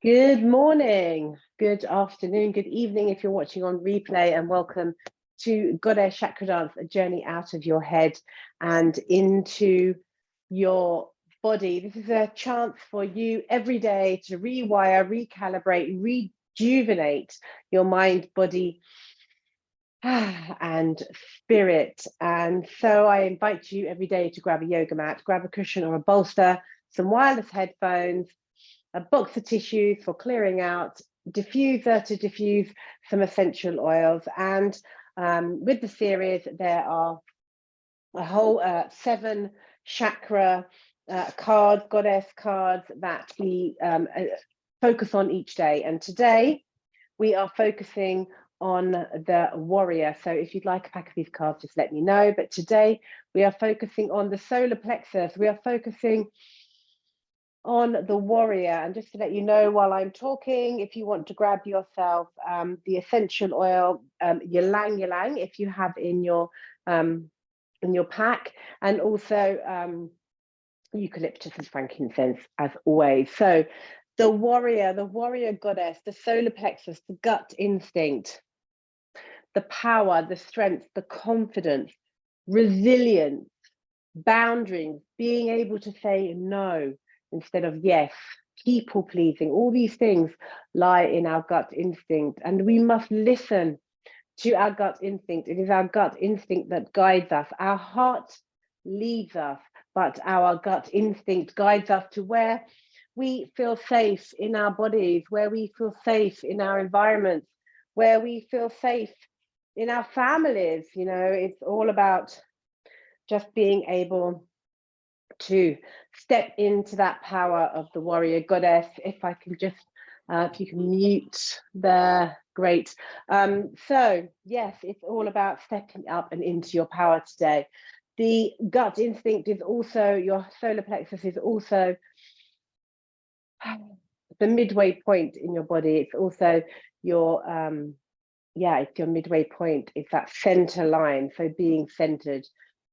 Good morning, good afternoon, good evening if you're watching on replay, and welcome to Goddess Chakra Dance, a journey out of your head and into your body. This is a chance for you every day to rewire, recalibrate, rejuvenate your mind, body, and spirit. And so I invite you every day to grab a yoga mat, grab a cushion or a bolster, some wireless headphones, a box of tissues for clearing out, diffuser to diffuse some essential oils. And with the series, there are a whole 7 chakra cards, goddess cards that we focus on each day. And today we are focusing on the warrior. So if you'd like a pack of these cards, just let me know. But today we are focusing on the solar plexus. We are focusing on the warrior. And just to let you know, while I'm talking, if you want to grab yourself the essential oil, ylang ylang, if you have in your pack, and also eucalyptus and frankincense, as always. So the warrior goddess, the solar plexus, the gut instinct, the power, the strength, the confidence, resilience, boundaries, being able to say no instead of yes, people pleasing, all these things lie in our gut instinct, and we must listen to our gut instinct. It is our gut instinct that guides us. Our heart leads us, but our gut instinct guides us to where we feel safe in our bodies, where we feel safe in our environments, where we feel safe in our families. You know, it's all about just being able to step into that power of the warrior goddess. If I can just, if you can mute there, great. So yes, it's all about stepping up and into your power today. The gut instinct is also, your solar plexus is also the midway point in your body. It's also your, it's your midway point. It's that center line, so being centered.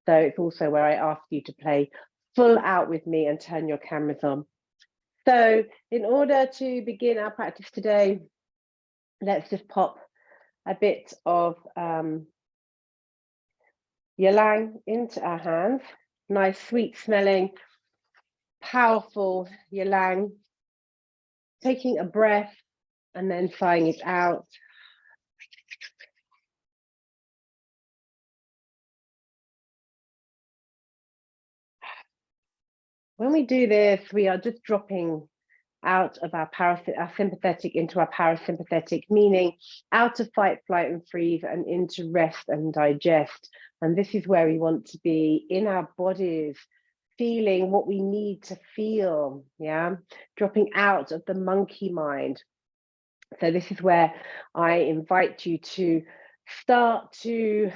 So it's also where I ask you to play full out with me and turn your cameras on. So in order to begin our practice today, let's just pop a bit of ylang into our hands. Nice, sweet smelling, powerful ylang. Taking a breath and then sighing it out. When we do this, we are just dropping out of our sympathetic into our parasympathetic, meaning out of fight, flight, and freeze and into rest and digest. And this is where we want to be, in our bodies, feeling what we need to feel, dropping out of the monkey mind. So this is where I invite you to start to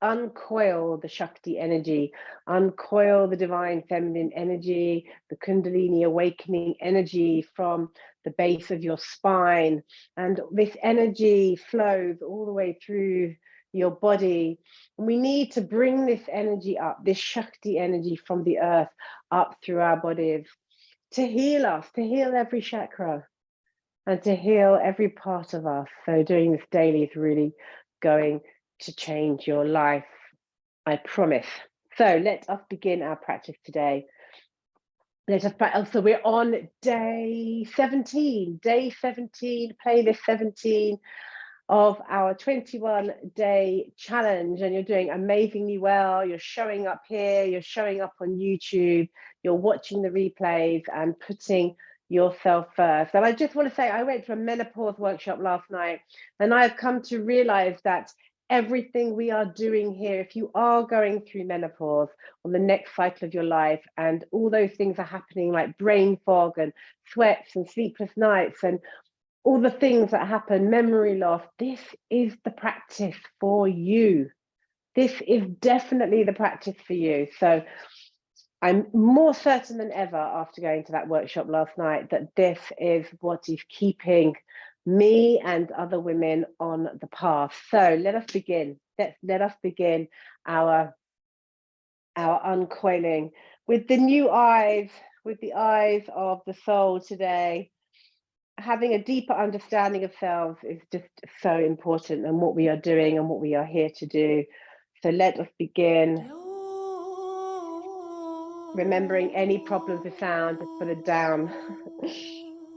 uncoil the Shakti energy, uncoil the divine feminine energy, the Kundalini awakening energy from the base of your spine. And this energy flows all the way through your body. And we need to bring this energy up, this Shakti energy from the earth up through our bodies to heal us, to heal every chakra and to heal every part of us. So doing this daily is really going to change your life, I promise. So let us begin our practice today. Let us practice. So we're on day 17, playlist 17 of our 21-day challenge, and you're doing amazingly well. You're showing up here, you're showing up on YouTube, you're watching the replays and putting yourself first. And I just want to say, I went to a menopause workshop last night, and I've come to realize that everything we are doing here, if you are going through menopause on the next cycle of your life, and all those things are happening like brain fog and sweats and sleepless nights and all the things that happen, memory loss, this is the practice for you. This is definitely the practice for you. So I'm more certain than ever after going to that workshop last night that this is what is keeping me and other women on the path. So let us begin. Let us begin our uncoiling with the new eyes, with the eyes of the soul today. having a deeper understanding of selves is just so important, and what we are doing and what we are here to do. So let us begin. Remembering any problems with sound, just put a down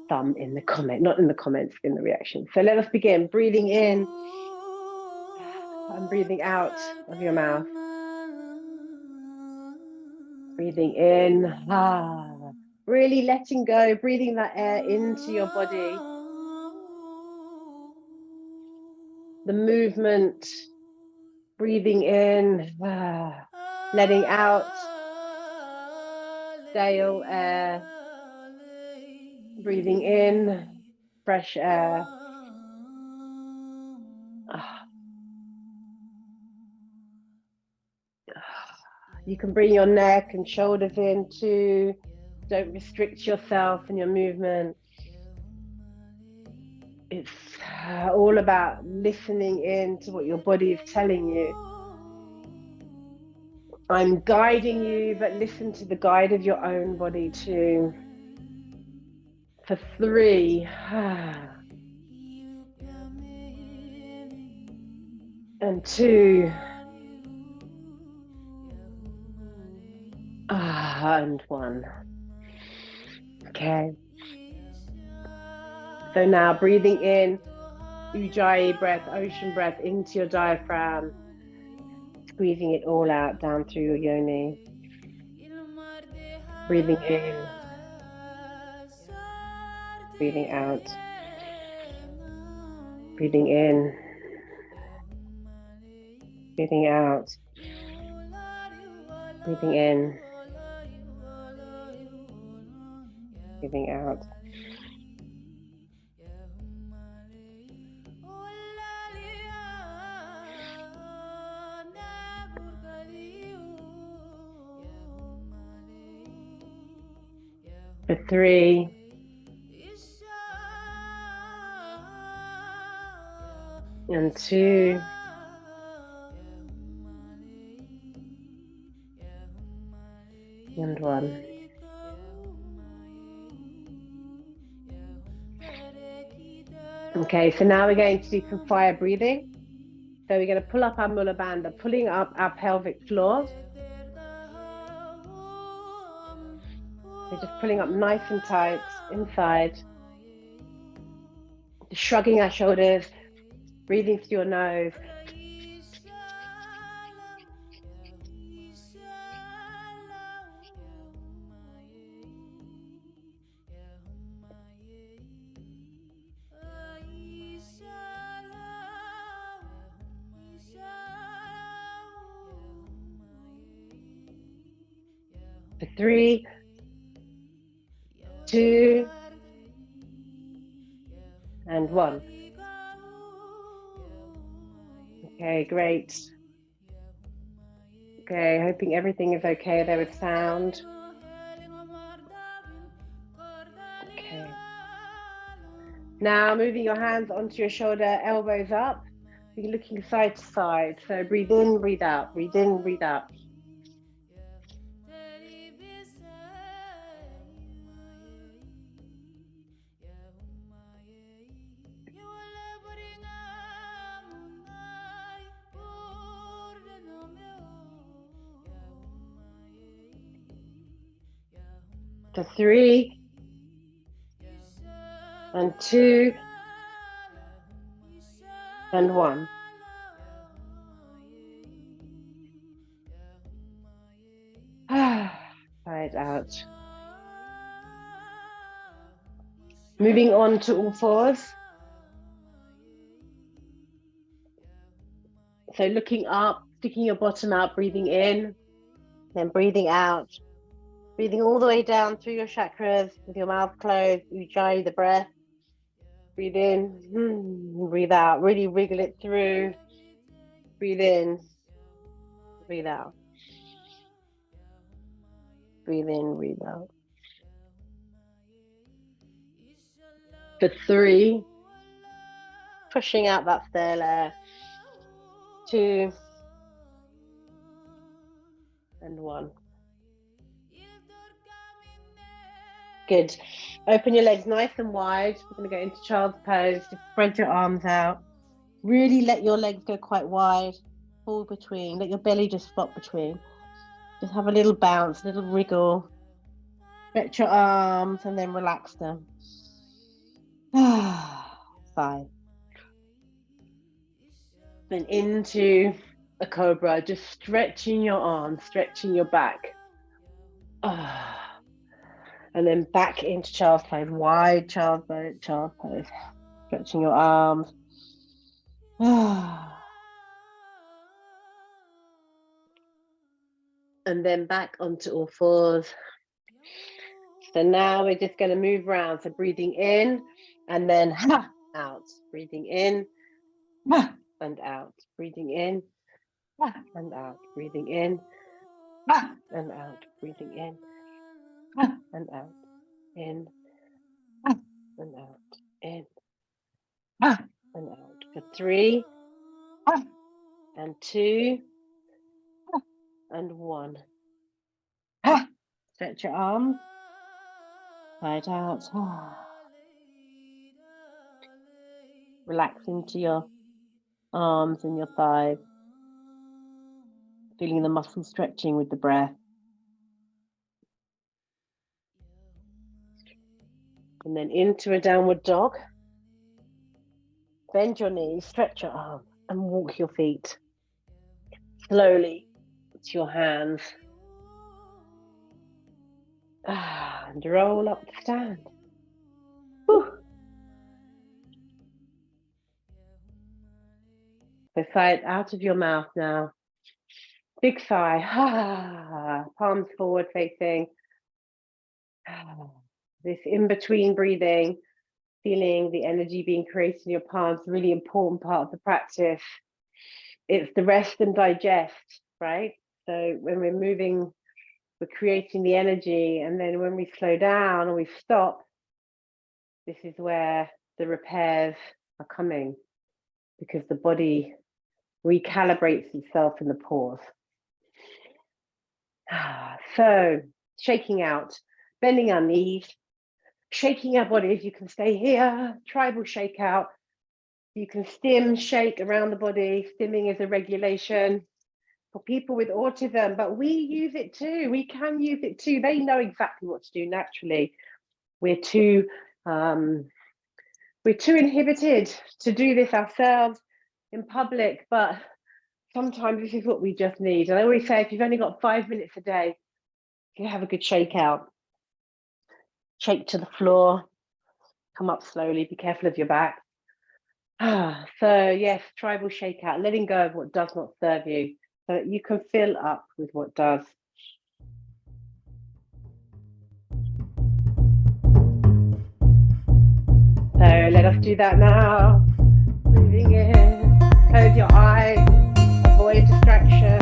thumb in the comment, not in the comments, in the reaction. So let us begin. Breathing in and breathing out of your mouth. Breathing in, really letting go, breathing that air into your body. The movement, breathing in, letting out stale air, breathing in fresh air. You can bring your neck and shoulders in too. Don't restrict yourself in your movement. It's all about listening in to what your body is telling you. I'm guiding you, but listen to the guide of your own body too. For 3. And 2. And 1. Okay. So now breathing in, Ujjayi breath, ocean breath into your diaphragm, squeezing it all out down through your yoni. Breathing in, breathing out, breathing in, breathing out, breathing in, breathing out. For 3. And 2. And 1. Okay, so now we're going to do some fire breathing. So we're going to pull up our Mula Bandha, pulling up our pelvic floor. So just pulling up nice and tight inside. Just shrugging our shoulders, breathing through your nose. For 3, 2, and 1. Okay, great. Okay, hoping everything is okay there with sound. Okay. Now moving your hands onto your shoulder, elbows up. You're looking side to side. So breathe in, breathe out, breathe in, breathe out. For 3, and 2, and 1. Side out. Moving on to all fours. So looking up, sticking your bottom out, breathing in, then breathing out. Breathing all the way down through your chakras with your mouth closed, Ujjayi the breath. Breathe in, breathe out, really wriggle it through. Breathe in, breathe out. Breathe in, breathe out. For 3, pushing out that stale air. 2, and 1. Good. Open your legs nice and wide. We're going to go into child's pose. Just spread your arms out. Really let your legs go quite wide. Fall between. Let your belly just flop between. Just have a little bounce, a little wriggle. Stretch your arms and then relax them. Sigh. Then into a cobra, just stretching your arms, stretching your back. And then back into child's pose, wide child's pose, stretching your arms. And then back onto all fours. So now we're just going to move around. So breathing in and then out. Breathing in and out. Breathing in and out. Breathing in and out. Breathing in and out. In and out. In and out. For 3 and 2 and 1. Stretch your arms. Right out. Relax into your arms and your thighs. Feeling the muscle stretching with the breath. And then into a downward dog. Bend your knees, stretch your arms, and walk your feet slowly to your hands. And roll up to stand. Whew. So sigh it out of your mouth now. Big sigh. Palms forward facing. This in-between breathing, feeling the energy being created in your palms, really important part of the practice. It's the rest and digest, right? So when we're moving, we're creating the energy, and then when we slow down or we stop, this is where the repairs are coming, because the body recalibrates itself in the pause. So shaking out, bending our knees, shaking our bodies. You can stay here, tribal shake out. You can stim, shake around the body. Stimming is a regulation for people with autism, but we use it too. We can use it too. They know exactly what to do naturally. We're too inhibited to do this ourselves in public, but sometimes this is what we just need. And I always say, if you've only got 5 minutes a day, you have a good shake out. Shake to the floor, come up slowly, be careful of your back. So yes, tribal shake out, letting go of what does not serve you so that you can fill up with what does. So let us do that now. Breathing in, close your eyes, avoid distraction.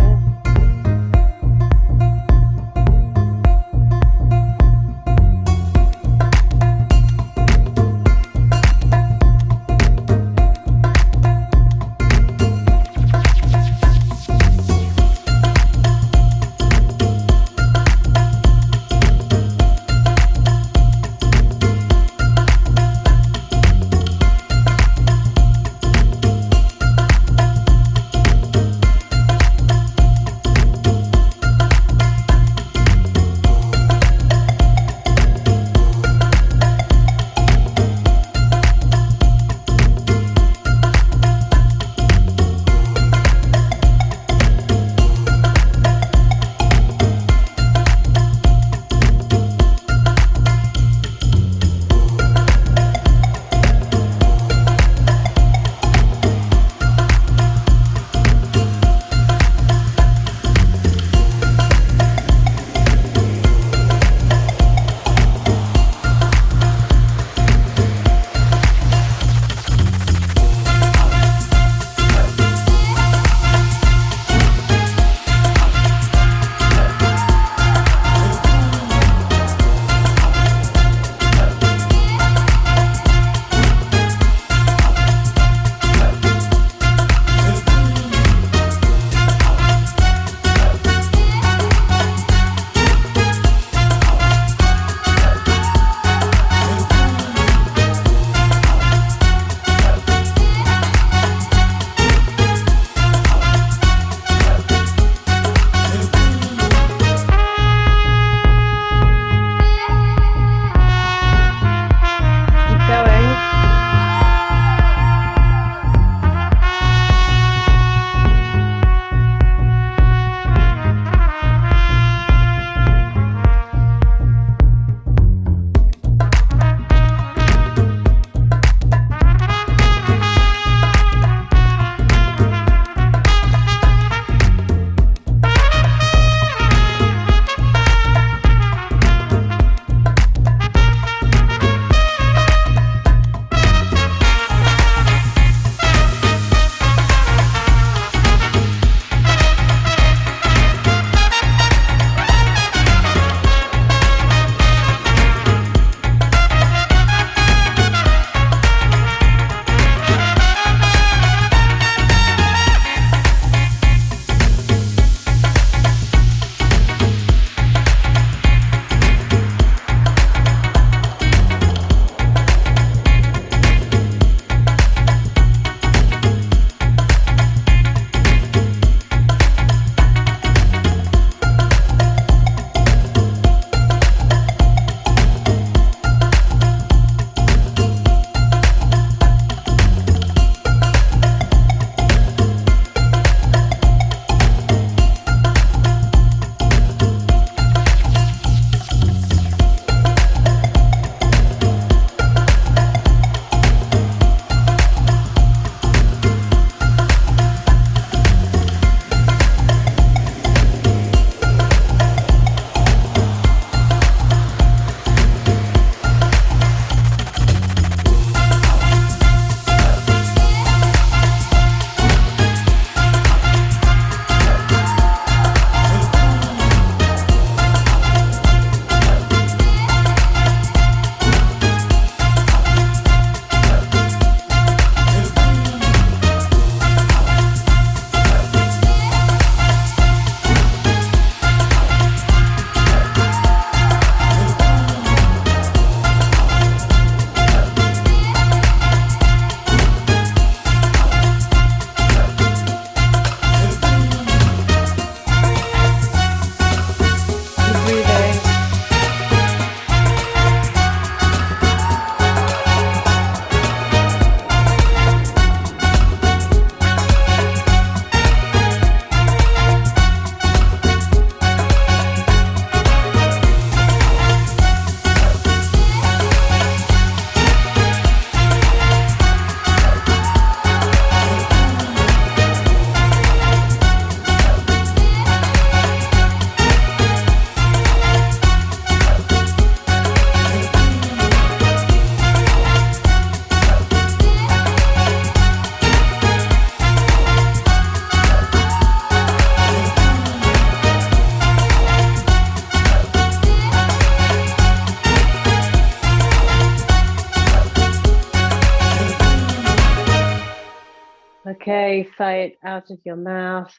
Okay, sigh it out of your mouth.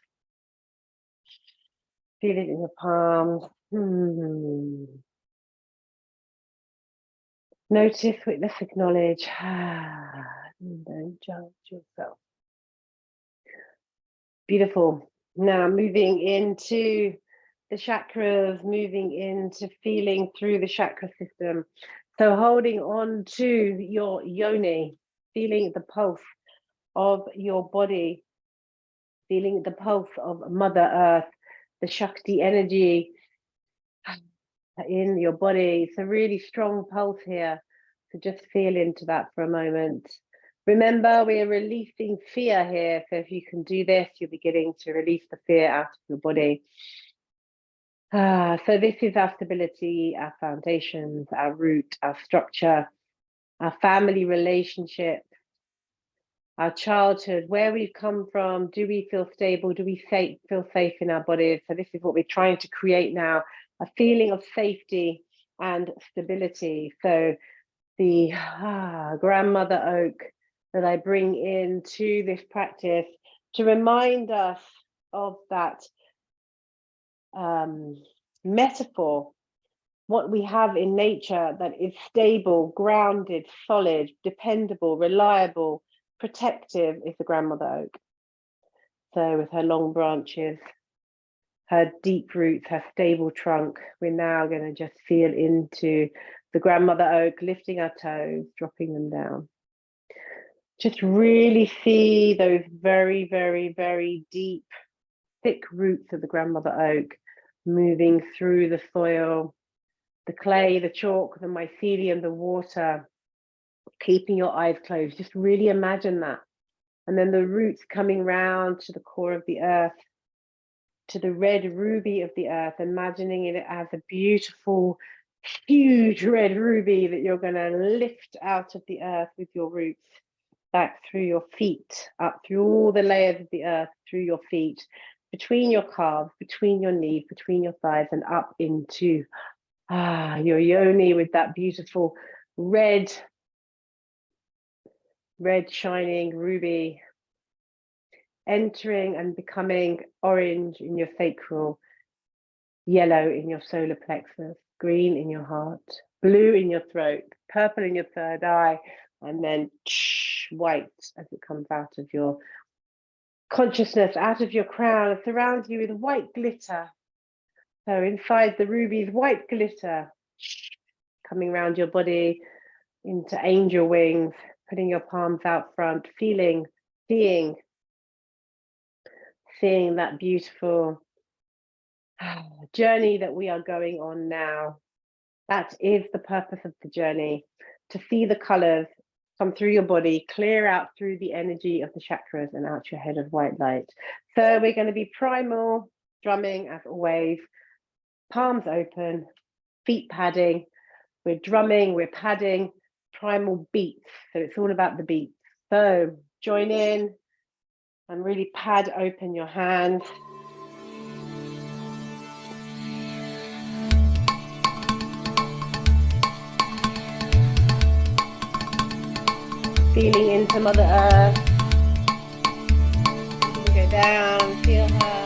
Feel it in your palms. Notice, witness, acknowledge. Don't judge yourself. Beautiful. Now moving into the chakras, moving into feeling through the chakra system. So holding on to your yoni, feeling the pulse of your body, feeling the pulse of Mother Earth, the Shakti energy in your body. It's a really strong pulse here. So just feel into that for a moment. Remember, we're releasing fear here. So if you can do this, you're beginning to release the fear out of your body. So this is our stability, our foundations, our root, our structure, our family relationship, our childhood, where we've come from. Do we feel stable? Do we feel safe in our bodies? So this is what we're trying to create now, a feeling of safety and stability. So the grandmother oak that I bring into this practice to remind us of that metaphor, what we have in nature that is stable, grounded, solid, dependable, reliable, protective is the grandmother oak. So with her long branches, her deep roots, her stable trunk, we're now going to just feel into the grandmother oak, lifting our toes, dropping them down. Just really see those very, very, very deep, thick roots of the grandmother oak moving through the soil, the clay, the chalk, the mycelium, the water, keeping your eyes closed. Just really imagine that. And then the roots coming round to the core of the earth, to the red ruby of the earth, imagining it as a beautiful, huge red ruby that you're going to lift out of the earth with your roots, back through your feet, up through all the layers of the earth, through your feet, between your calves, between your knees, between your thighs, and up into your yoni with that beautiful red shining ruby, entering and becoming orange in your sacral, yellow in your solar plexus, green in your heart, blue in your throat, purple in your third eye, and then white as it comes out of your consciousness, out of your crown. It surrounds you with white glitter. So inside the rubies, white glitter coming around your body into angel wings, putting your palms out front, feeling, seeing that beautiful journey that we are going on now. That is the purpose of the journey, to see the colors come through your body, clear out through the energy of the chakras and out your head of white light. So we're going to be primal, drumming as always, palms open, feet padding. We're drumming, we're padding, primal beats. So it's all about the beats. So join in and really pad open your hands. Feeling into Mother Earth. You can go down, feel her.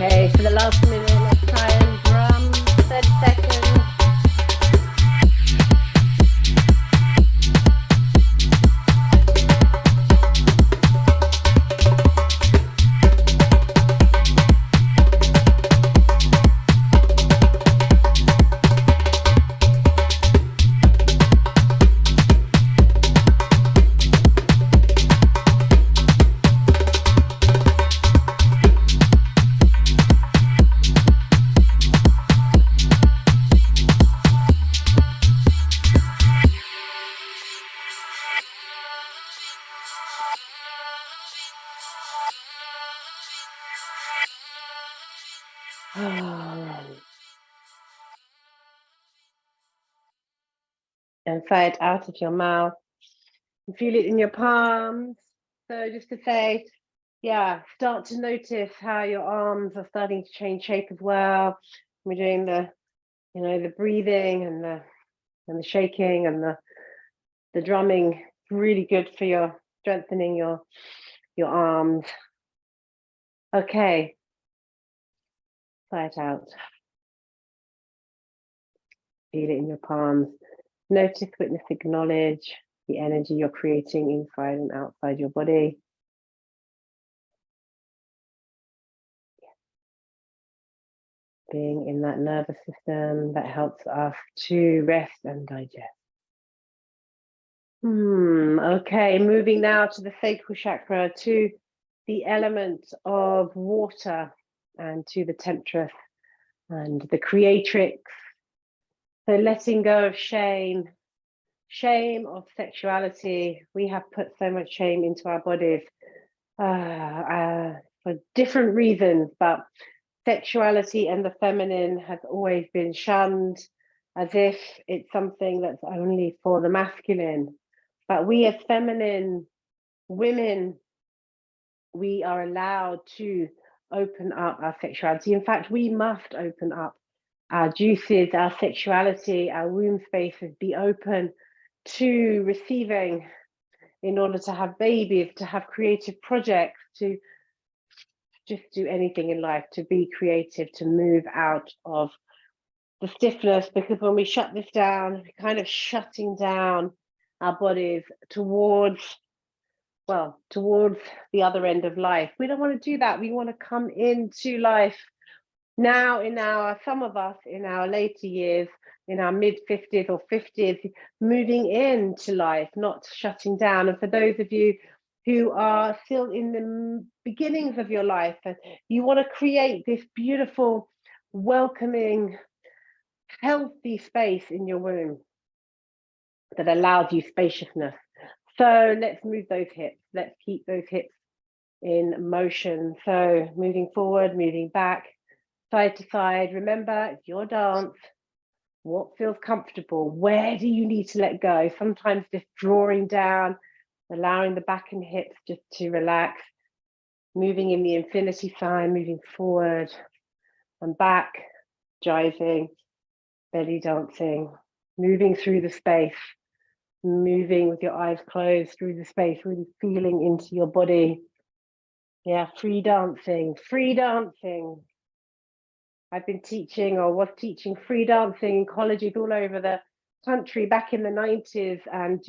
Okay, for the last minute, let's try and drum 30 seconds. And sigh it out of your mouth. And feel it in your palms. So just to say, yeah, start to notice how your arms are starting to change shape as well. We're doing the, the breathing and the shaking and the drumming. Really good for your strengthening your arms. Okay. Sigh it out. Feel it in your palms. Notice, witness, acknowledge the energy you're creating inside and outside your body. Being in that nervous system that helps us to rest and digest. Okay, moving now to the sacral chakra, to the element of water, and to the temptress and the creatrix. So letting go of shame of sexuality. We have put so much shame into our bodies for different reasons, but sexuality and the feminine has always been shunned as if it's something that's only for the masculine. But we as feminine women, we are allowed to open up our sexuality. In fact, we must open up our juices, our sexuality, our womb spaces, be open to receiving in order to have babies, to have creative projects, to just do anything in life, to be creative, to move out of the stiffness. Because when we shut this down, we're kind of shutting down our bodies towards the other end of life. We don't want to do that. We want to come into life now some of us in our later years, in our mid-50s or 50s, moving into life, not shutting down. And for those of you who are still in the beginnings of your life, and you want to create this beautiful, welcoming, healthy space in your womb that allows you spaciousness. So let's move those hips. Let's keep those hips in motion. So moving forward, moving back, side to side. Remember, it's your dance. What feels comfortable? Where do you need to let go? Sometimes just drawing down, allowing the back and hips just to relax. Moving in the infinity sign, moving forward and back, jiving, belly dancing, moving through the space, moving with your eyes closed through the space, really feeling into your body. Yeah, free dancing, free dancing. I've been teaching or was teaching free dancing in colleges all over the country back in the 90s. And,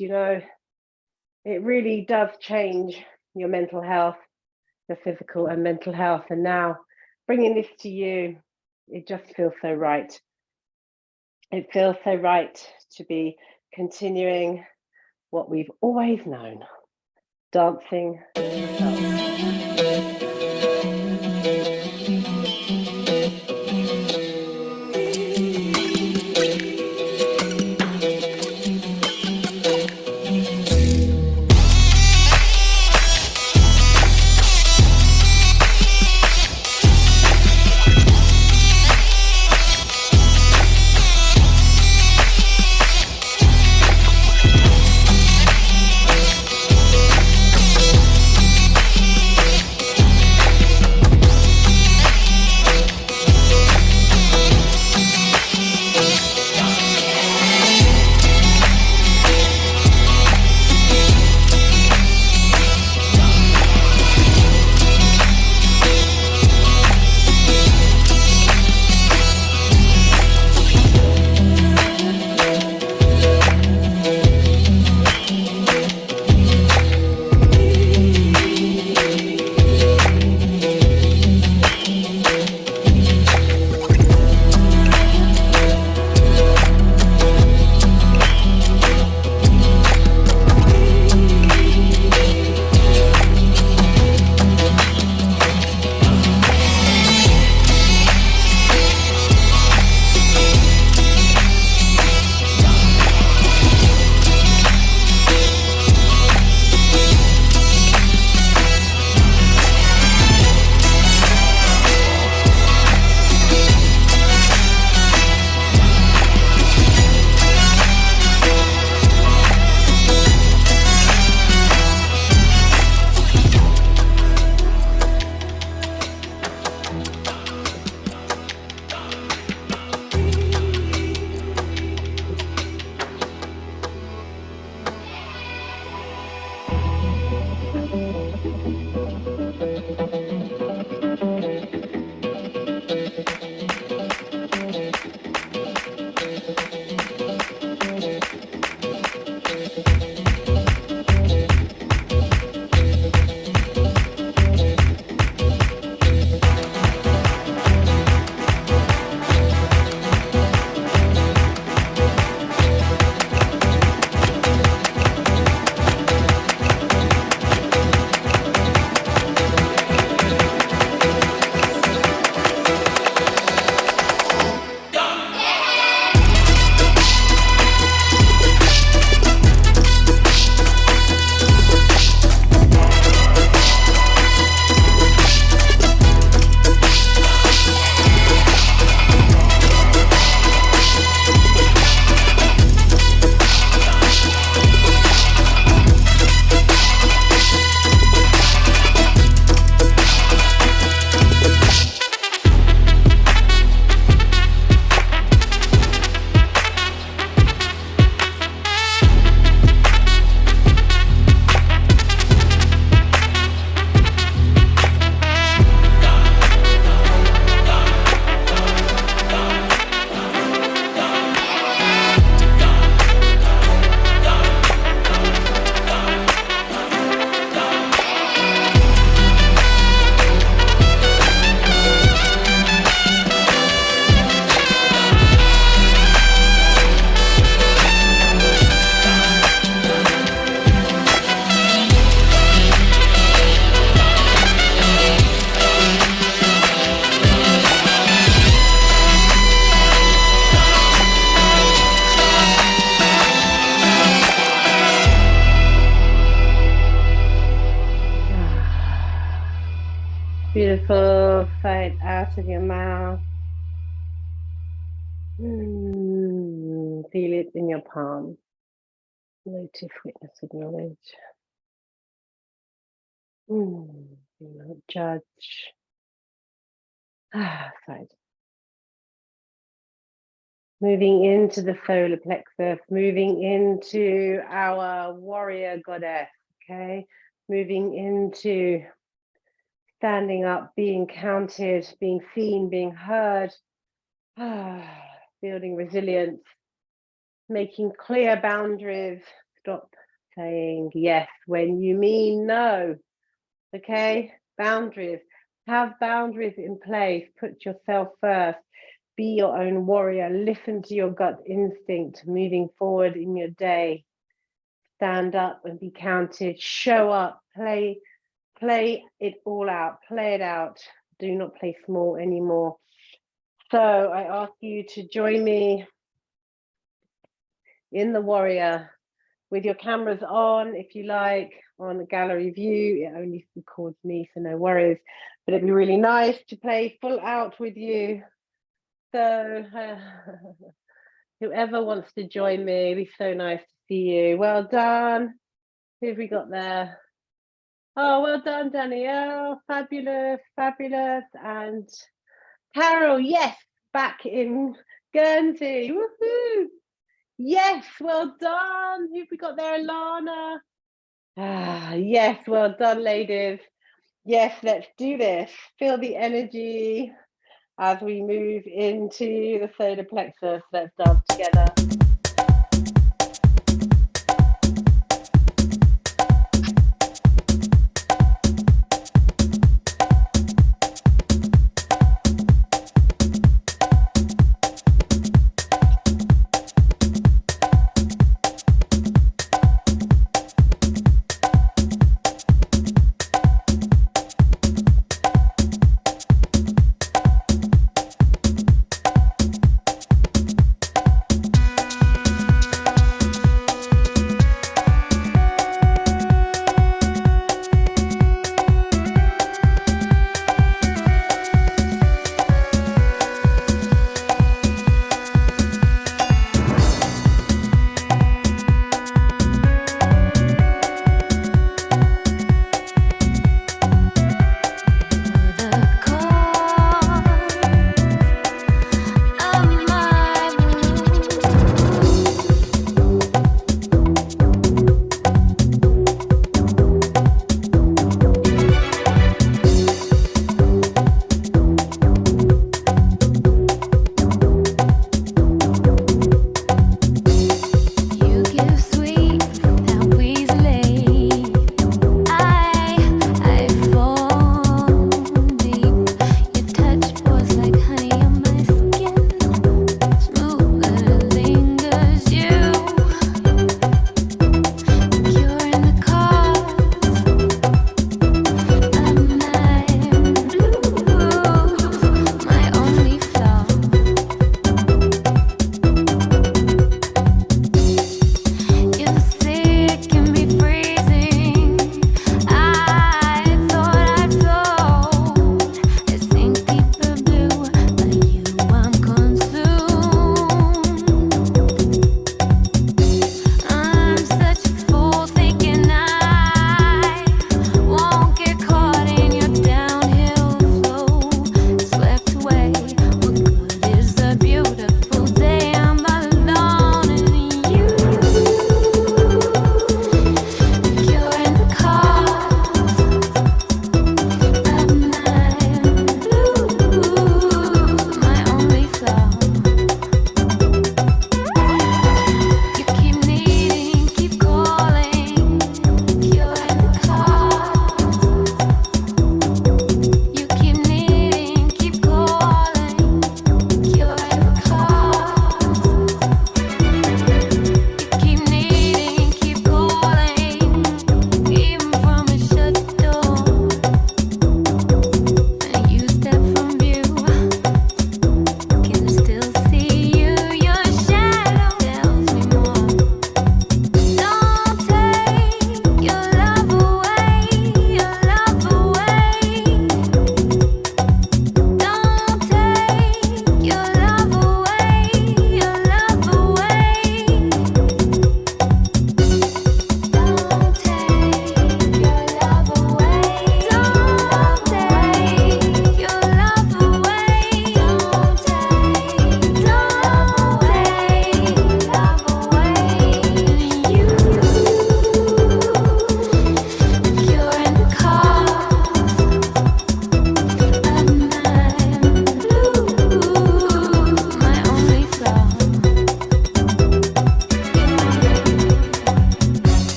it really does change your mental health, your physical and mental health. And now bringing this to you, it just feels so right. It feels so right to be continuing what we've always known, dancing with yourself. Beautiful. Sigh out of your mouth. Feel it in your palm. Notice, witness, acknowledge. Do not judge. Side. Moving into the solar plexus, moving into our warrior goddess, okay? Moving into standing up, being counted, being seen, being heard, building resilience, making clear boundaries. Stop saying yes when you mean no, okay? Boundaries. Have boundaries in place. Put yourself first. Be your own warrior. Listen to your gut instinct moving forward in your day. Stand up and be counted. Show up. Play it all out. Play it out. Do not play small anymore. So I ask you to join me in the warrior with your cameras on, if you like, on the gallery view. It only records me, so no worries. But it'd be really nice to play full out with you. So whoever wants to join me, it'd be so nice to see you. Well done. Who have we got there? Oh, well done, Danielle. Fabulous, fabulous. And Carol, yes, back in Guernsey. Woohoo! Yes, well done. Who have we got there? Alana. Yes, well done, ladies. Yes, let's do this. Feel the energy as we move into the solar plexus. Let's dance together.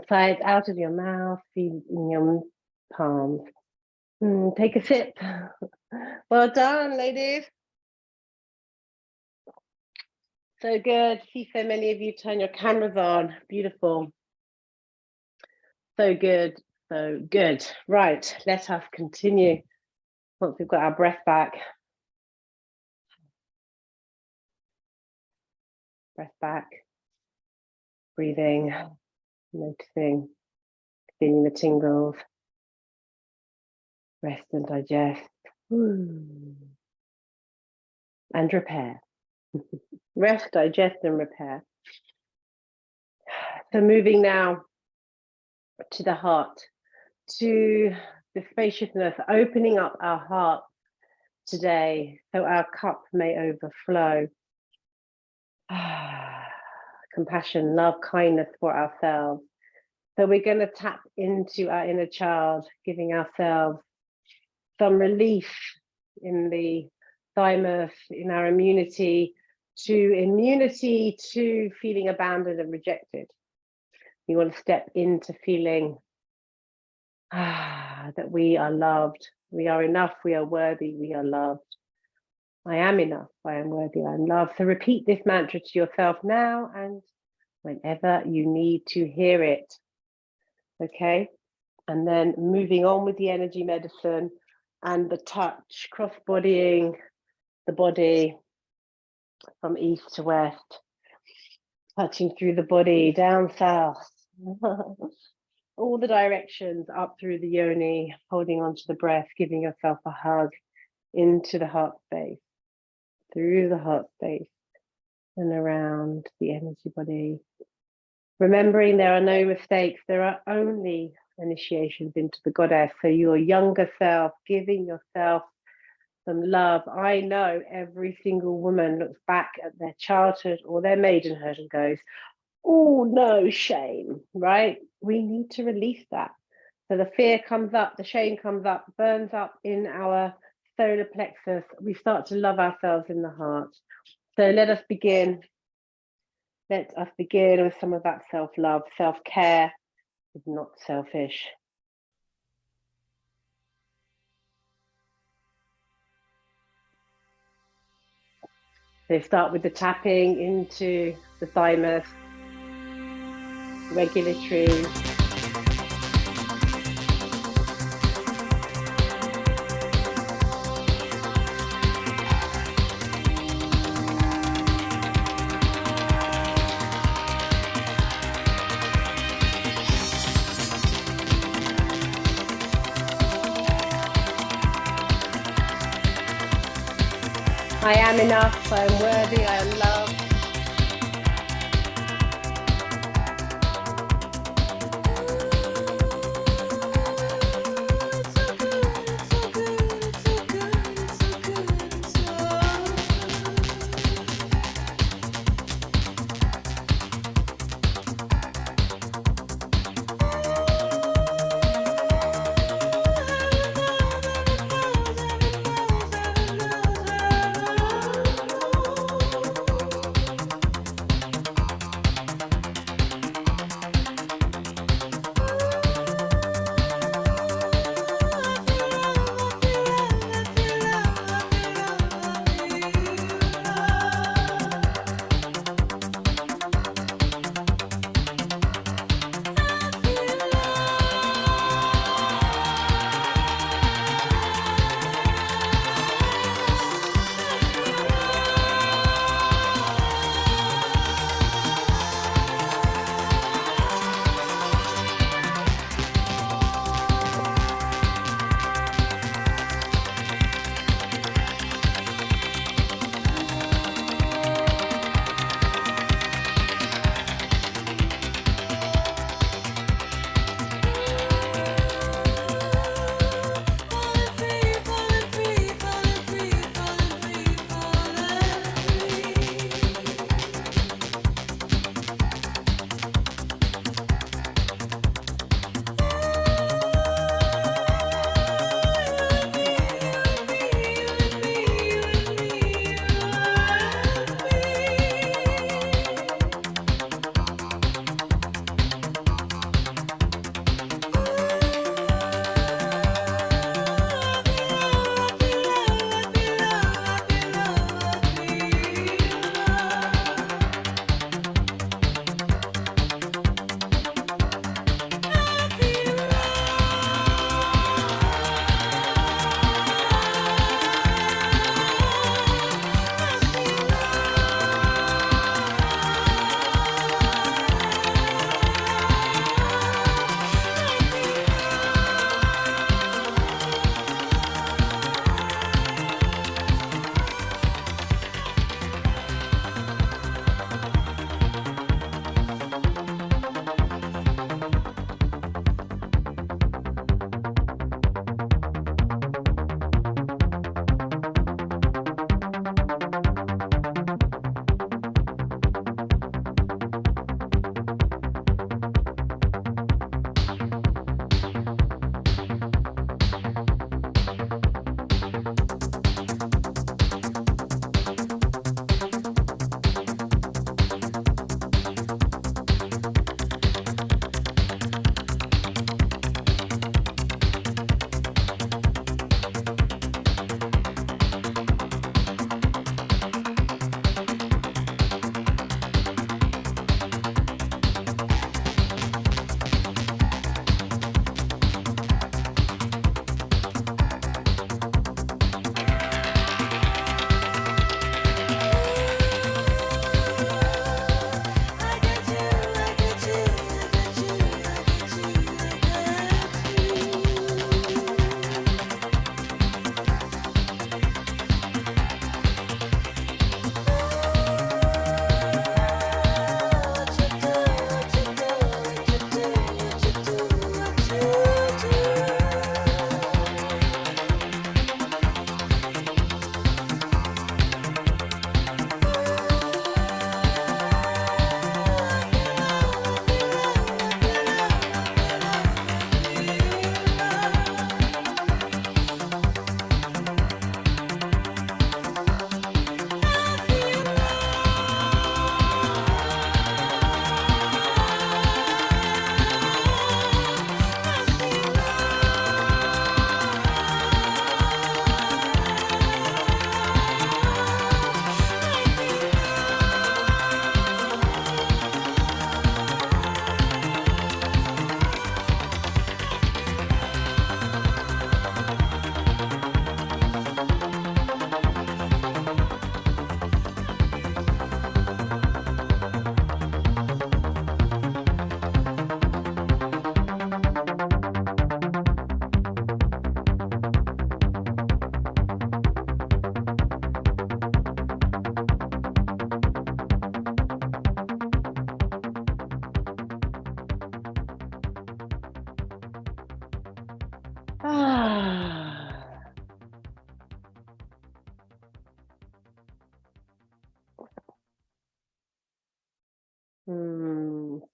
sides, out of your mouth, feet in your palms. Take a sip. Well done, ladies. So good. See so many of you turn your cameras on. Beautiful. So good. So good. Right. Let us continue once we've got our breath back. Breath back. Breathing. Noticing. Feeling the tingles. Rest and digest. And repair. Rest, digest, and repair. So moving now to the heart, to the spaciousness, opening up our heart today so our cup may overflow. Compassion, love, kindness for ourselves. So we're going to tap into our inner child, giving ourselves some relief in the thymus, in our immunity to feeling abandoned and rejected. We want to step into feeling that we are loved, we are enough, we are worthy, we are loved. I am enough, I am worthy, I am loved. So repeat this mantra to yourself now and whenever you need to hear it. Okay? And then moving on with the energy medicine and the touch, cross-bodying the body from east to west, touching through the body, down south, all the directions, up through the yoni, holding on to the breath, giving yourself a hug into the heart space, through the heart space, and around the energy body. Remembering there are no mistakes, there are only initiations into the goddess. So your younger self, giving yourself some love. I know every single woman looks back at their childhood or their maidenhood and goes, oh, no, shame, right? We need to release that. So the fear comes up, the shame comes up, burns up in our solar plexus. We start to love ourselves in the heart. So let us begin. Let us begin with some of that self-love. Self-care is not selfish. So start with the tapping into the thymus, regulatory. I am enough, I am worthy, I am loved.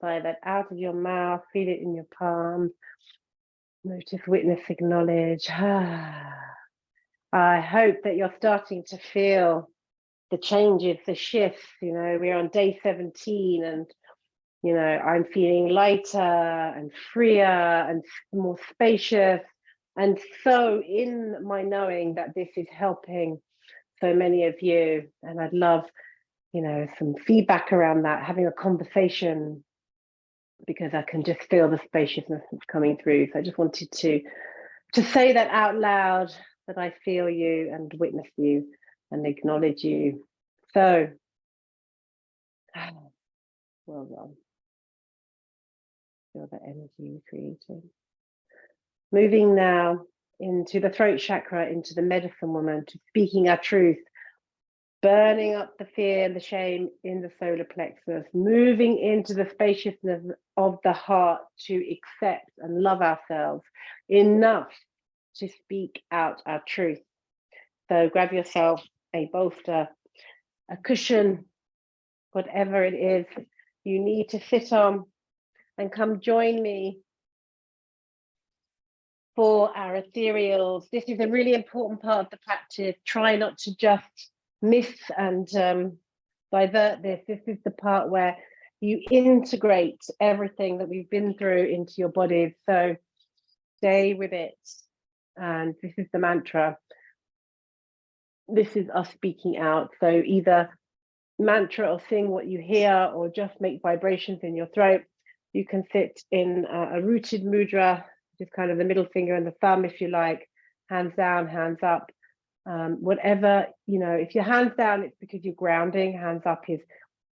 Sigh that out of your mouth. Feel it in your palm. Notice, witness, acknowledge. I hope that you're starting to feel the changes, the shifts. We're on day 17 and, I'm feeling lighter and freer and more spacious. And so in my knowing that this is helping so many of you, and I'd love, some feedback around that, having a conversation, because I can just feel the spaciousness that's coming through. So I just wanted to say that out loud, that I feel you and witness you and acknowledge you. So, well done. Feel the energy you're creating. Moving now into the throat chakra, into the medicine woman, to speaking our truth, burning up the fear and the shame in the solar plexus, moving into the spaciousness of the heart to accept and love ourselves enough to speak out our truth. So grab yourself a bolster, a cushion, whatever it is you need to sit on, and come join me for our ethereals. This is a really important part of the practice. Try not to just miss and divert this. This is the part where you integrate everything that we've been through into your bodies. So stay with it. And this is the mantra. This is us speaking out. So either mantra or sing what you hear, or just make vibrations in your throat. You can sit in a rooted mudra, just kind of the middle finger and the thumb, if you like, hands down, hands up. Whatever, if your hands down, it's because you're grounding. Hands up is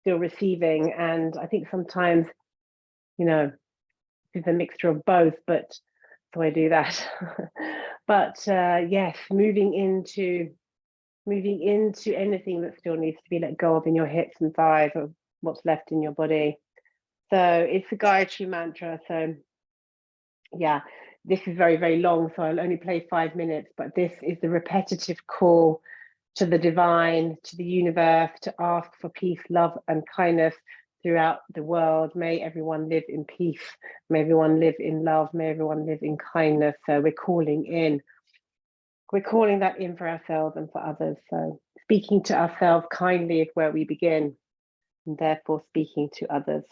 still receiving. And I think sometimes, it's a mixture of both, but so I do that. But yes, moving into anything that still needs to be let go of in your hips and thighs, or what's left in your body. So it's a Gayatri mantra. So yeah, this is very, very long, so I'll only play 5 minutes, but this is the repetitive call to the divine, to the universe, to ask for peace, love, and kindness throughout the world. May everyone live in peace. May everyone live in love. May everyone live in kindness. So we're calling that in for ourselves and for others. So speaking to ourselves kindly is where we begin, and therefore speaking to others.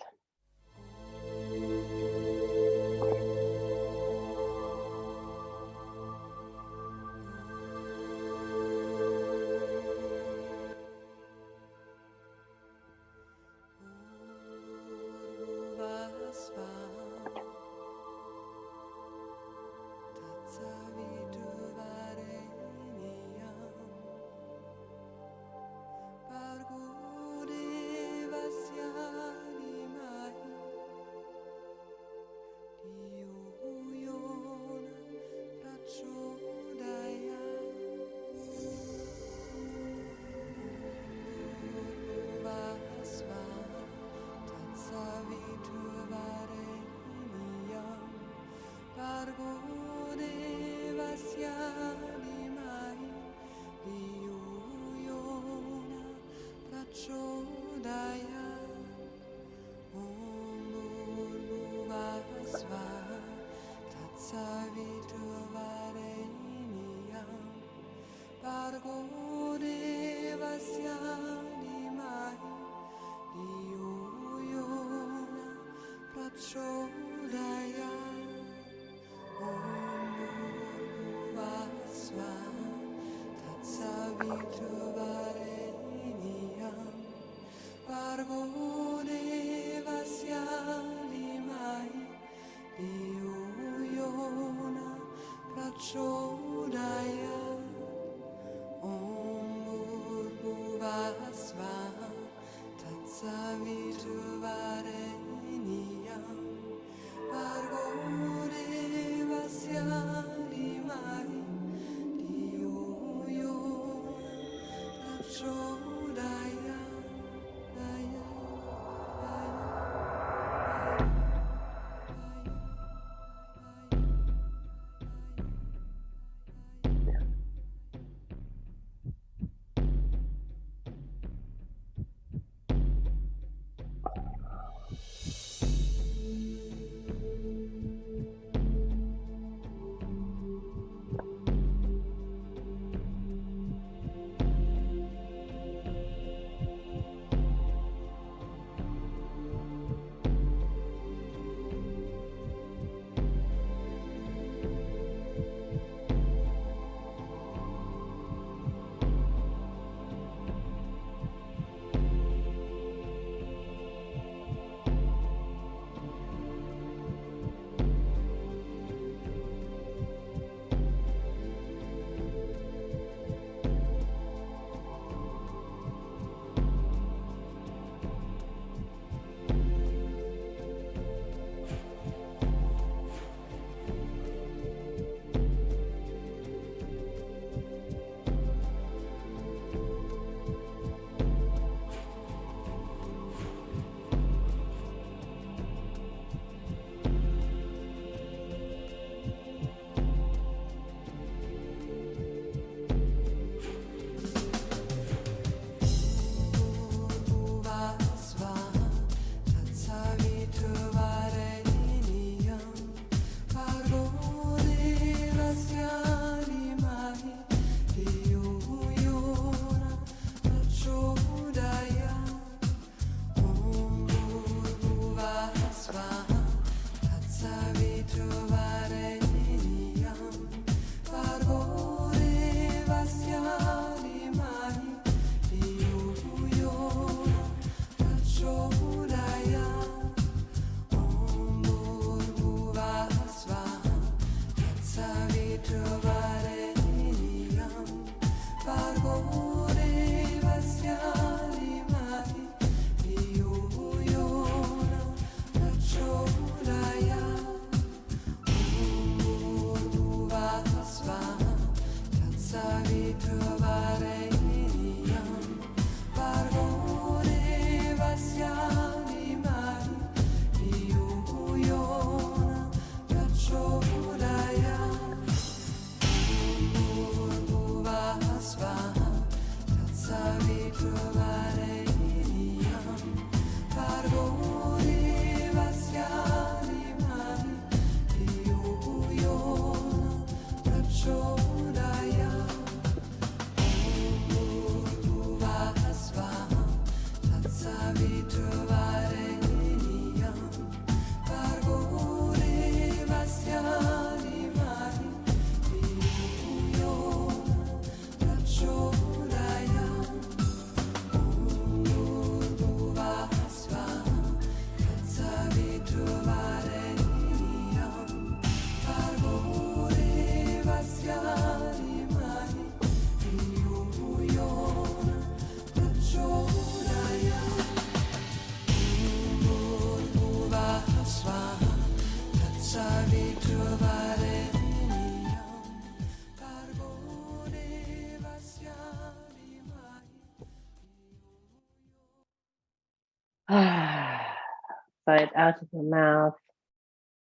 side, out of your mouth.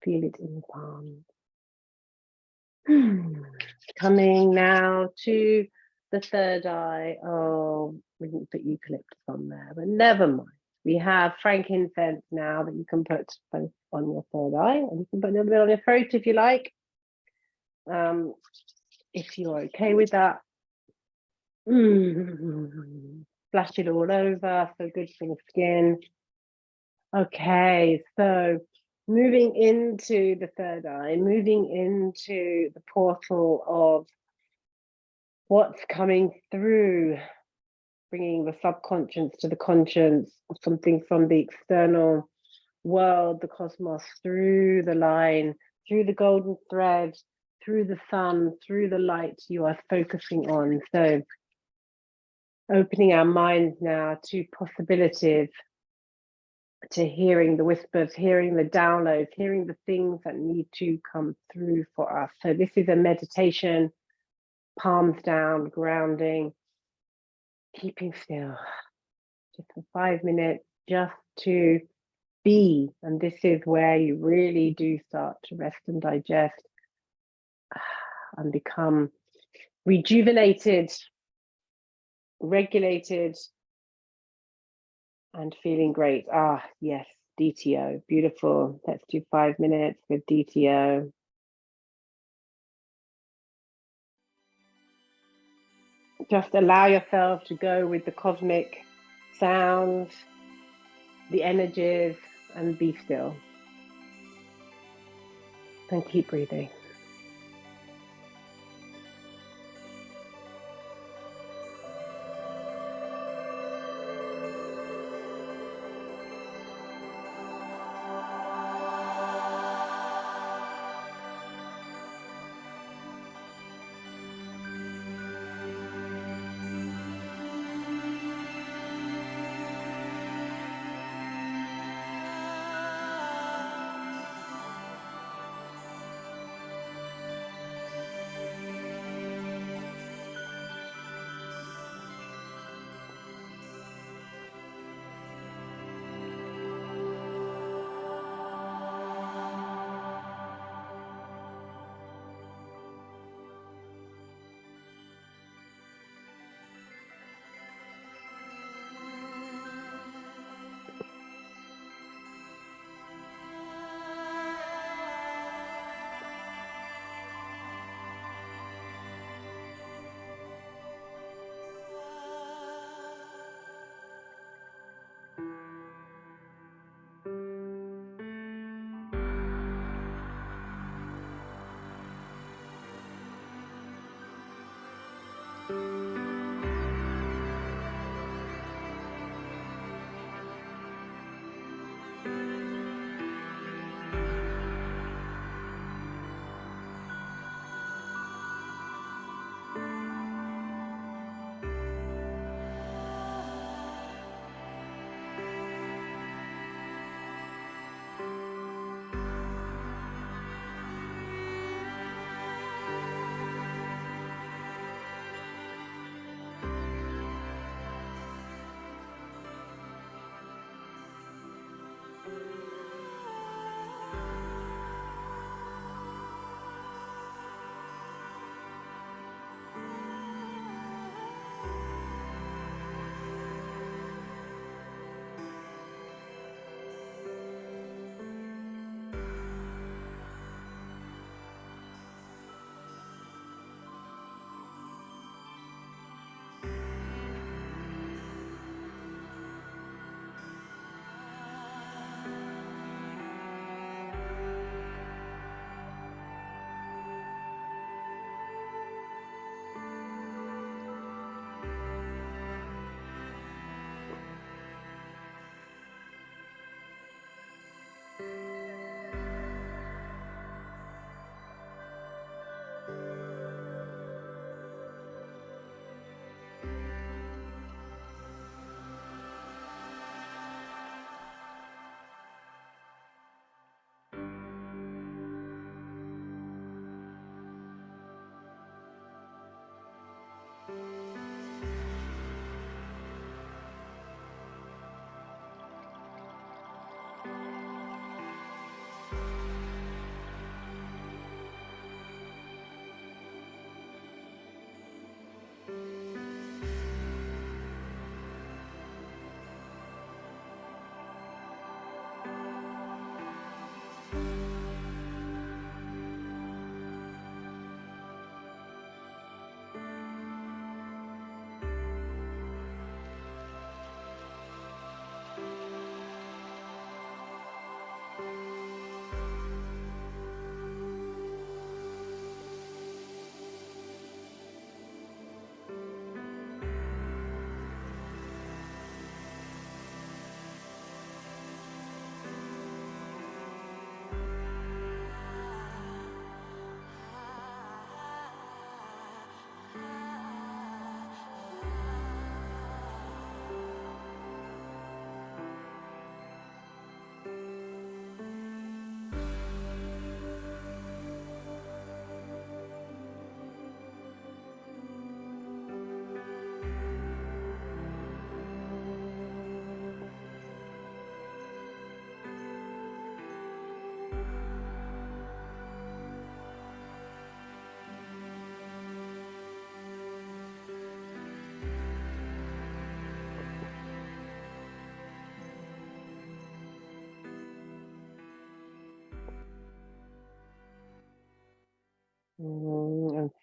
Feel it in the palm. Coming now to the third eye. Oh, we didn't put eucalyptus on there, but never mind. We have frankincense now that you can put both on your third eye, and you can put a little bit on your throat if you like. If you're okay with that. Splash it all over, so good for the skin. Okay, so moving into the third eye, moving into the portal of what's coming through, bringing the subconscious to the conscious, something from the external world, the cosmos, through the line, through the golden thread, through the sun, through the light you are focusing on. So opening our minds now to possibilities, to hearing the whispers, hearing the downloads, hearing the things that need to come through for us. So this is a meditation, palms down, grounding, keeping still, just for 5 minutes, just to be. And this is where you really do start to rest and digest and become rejuvenated, regulated, and feeling great. Yes, DTO, beautiful. Let's do 5 minutes with DTO. Just allow yourself to go with the cosmic sounds, the energies, and be still. And keep breathing.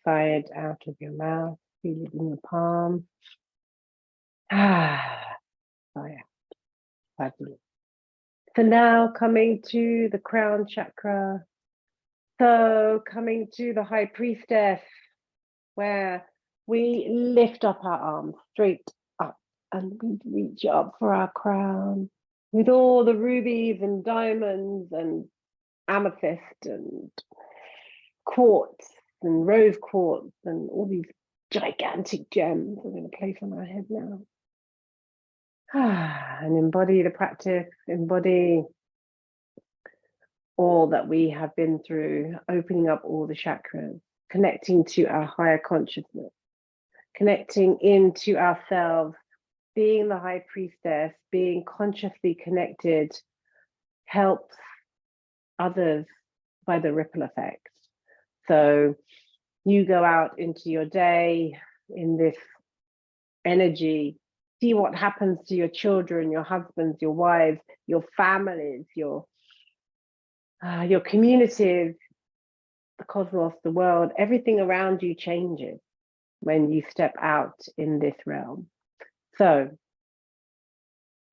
Sigh it out of your mouth. Feel it in your palm. Sigh out. Fabulous. So now coming to the crown chakra. So coming to the high priestess, where we lift up our arms straight up and we reach up for our crown with all the rubies and diamonds and amethyst and quartz and rose quartz and all these gigantic gems we're going to place on our head now. And embody the practice, embody all that we have been through, opening up all the chakras, connecting to our higher consciousness, connecting into ourselves, being the high priestess, being consciously connected, helps others by the ripple effect. So you go out into your day in this energy, see what happens to your children, your husbands, your wives, your families, your communities, the cosmos, the world. Everything around you changes when you step out in this realm. So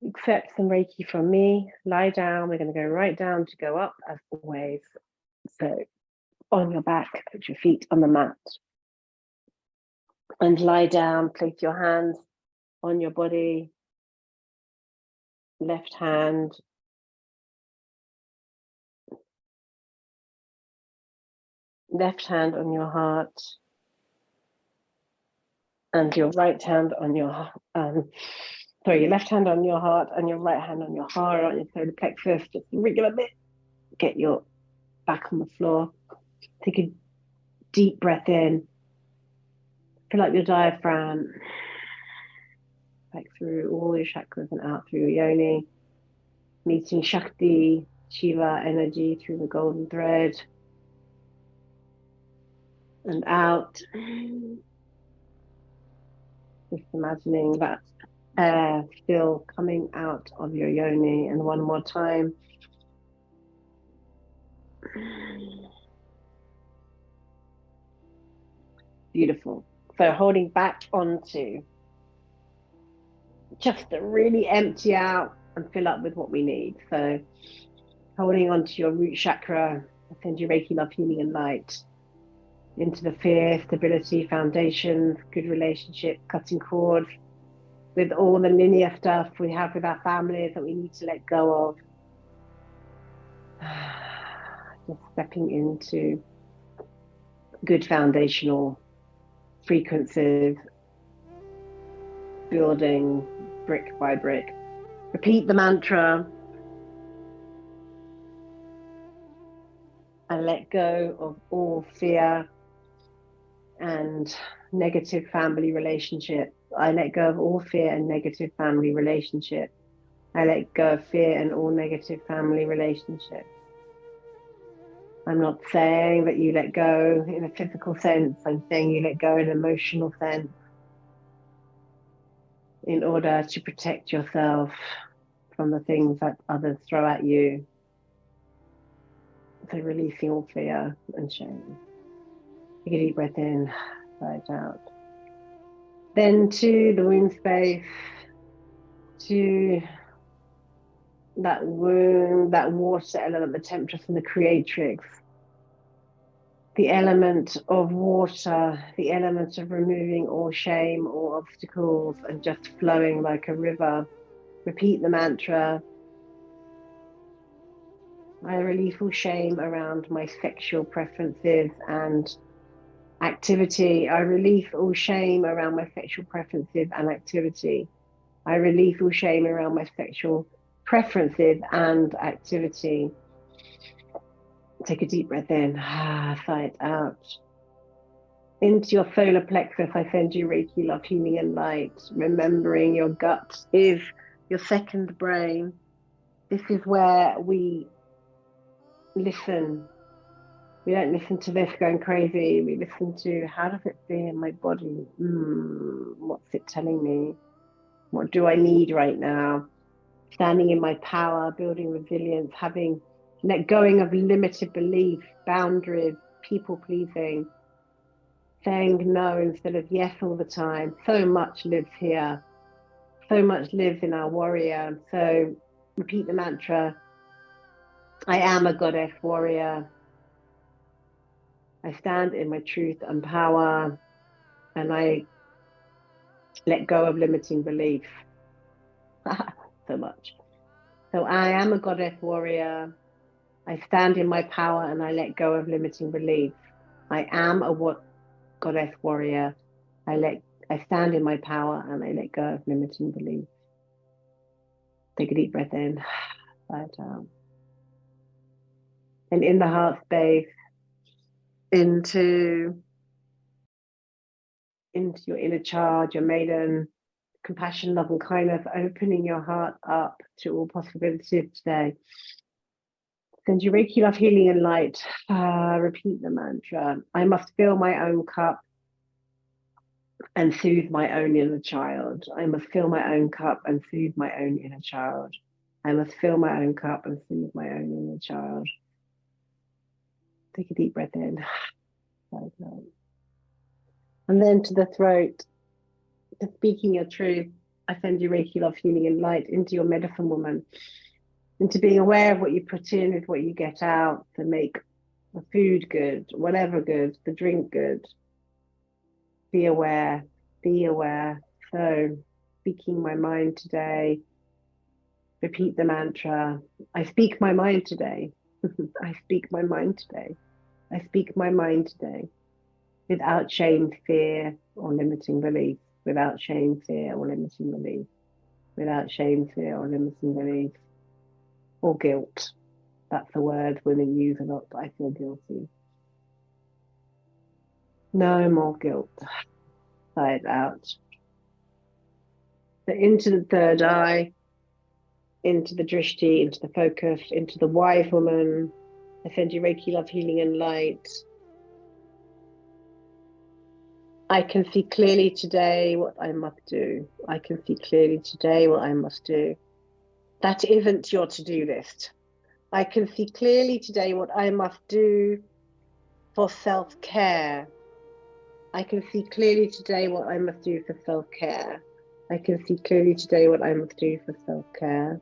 accept some Reiki from me, lie down. We're going to go right down to go up as always. So on your back, put your feet on the mat and lie down. Place your hands on your body, left hand on your heart and your right hand on your your left hand on your heart and your right hand on your heart, on your solar plexus. Just wriggle a bit, get your back on the floor. Take a deep breath in, fill up your diaphragm, back through all your chakras and out through your yoni, meeting Shakti, Shiva energy through the golden thread and out. Just imagining that air still coming out of your yoni. And one more time. Beautiful. So holding back onto just to really empty out and fill up with what we need. So holding onto your root chakra, I send you Reiki, love, healing, and light into the fear, stability, foundations, good relationship, cutting cords with all the linear stuff we have with our families that we need to let go of. Just stepping into good foundational frequencies, building brick by brick. Repeat the mantra and let go of all fear and negative family relationships. I let go of all fear and negative family relationships. I let go of fear and all negative family relationships. I'm not saying that you let go in a physical sense. I'm saying you let go in an emotional sense in order to protect yourself from the things that others throw at you. So releasing all fear and shame. Take a deep breath in, sigh it out. Then to the womb space, to that womb, that water element, the temptress and the creatrix. The element of water, the element of removing all shame, all obstacles, and just flowing like a river. Repeat the mantra. I release all shame around my sexual preferences and activity. I release all shame around my sexual preferences and activity. I release all shame around my sexual preferences and activity. Take a deep breath in, sigh it out. Into your solar plexus, I send you Reiki, love, healing, and light. Remembering your gut is your second brain. This is where we listen. We don't listen to this going crazy. We listen to, how does it feel in my body? What's it telling me? What do I need right now? Standing in my power, building resilience, let going of limited beliefs, boundaries, people pleasing. saying no instead of yes all the time. So much lives here. So much lives in our warrior. So repeat the mantra, I am a goddess warrior. I stand in my truth and power, and I let go of limiting belief. So much. So I am a goddess warrior. I stand in my power and I let go of limiting belief. I am a goddess warrior. I stand in my power and I let go of limiting belief. Take a deep breath in, sigh it out. And in the heart space, into your inner child, your maiden, compassion, love, and kindness, opening your heart up to all possibilities today. Send you Reiki, love, healing, and light. Repeat the mantra. I must fill my own cup and soothe my own inner child. I must fill my own cup and soothe my own inner child. I must fill my own cup and soothe my own inner child. Take a deep breath in. And then to the throat, to speaking your truth. I send you Reiki, love, healing, and light into your medicine woman, into being aware of what you put in is what you get out, to make the food good, whatever good, the drink good. Be aware, be aware. So speaking my mind today, repeat the mantra. I speak my mind today. I speak my mind today. I speak my mind today. Without shame, fear, or limiting belief. Without shame, fear, or limiting belief. Without shame, fear, or limiting belief. Or guilt. That's a word women use a lot, but I feel guilty. No more guilt. Sigh it out. So into the third eye, into the drishti, into the focus, into the wise woman. I send you Reiki, love, healing, and light. I can see clearly today what I must do. I can see clearly today what I must do. That isn't your to-do list. I can see clearly today what I must do for self-care. I can see clearly today what I must do for self-care. I can see clearly today what I must do for self-care.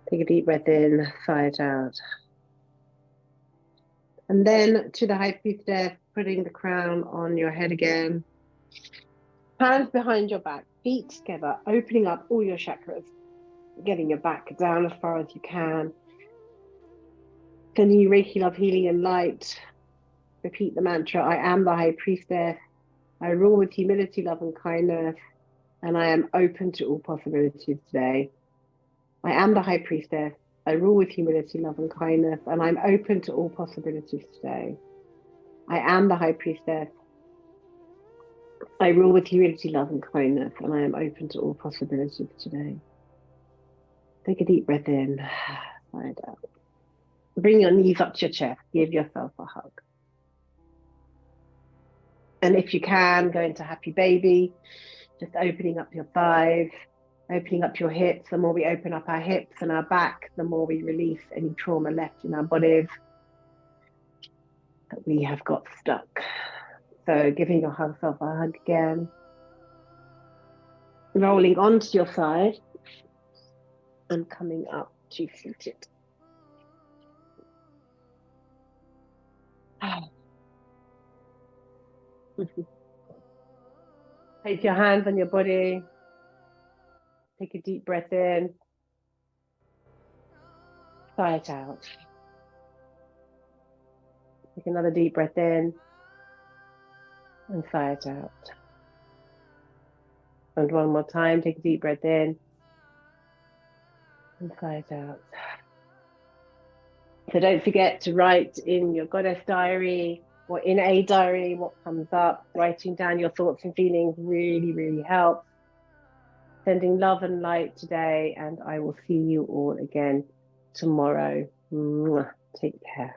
Take a deep breath in, sigh it out. And then to the high priestess, putting the crown on your head again. Hands behind your back, feet together, opening up all your chakras, getting your back down as far as you can. Sending you Reiki, love, healing, and light. Repeat the mantra, I am the high priestess. I rule with humility, love, and kindness, and I am open to all possibilities today. I am the high priestess. I rule with humility, love, and kindness, and I'm open to all possibilities today. I am the high priestess. I rule with humility, love, and kindness, and I am open to all possibilities today. Take a deep breath in, sigh it out. Bring your knees up to your chest. Give yourself a hug. And if you can, go into happy baby, just opening up your thighs, opening up your hips. The more we open up our hips and our back, the more we release any trauma left in our bodies that we have got stuck. So giving yourself a hug again. Rolling onto your side and coming up to seated. Place your hands on your body. Take a deep breath in. Sigh it out. Take another deep breath in and sigh it out. And one more time, take a deep breath in and sigh it out. So don't forget to write in your goddess diary or in a diary what comes up. Writing down your thoughts and feelings really, really helps. Sending love and light today, and I will see you all again tomorrow. Take care.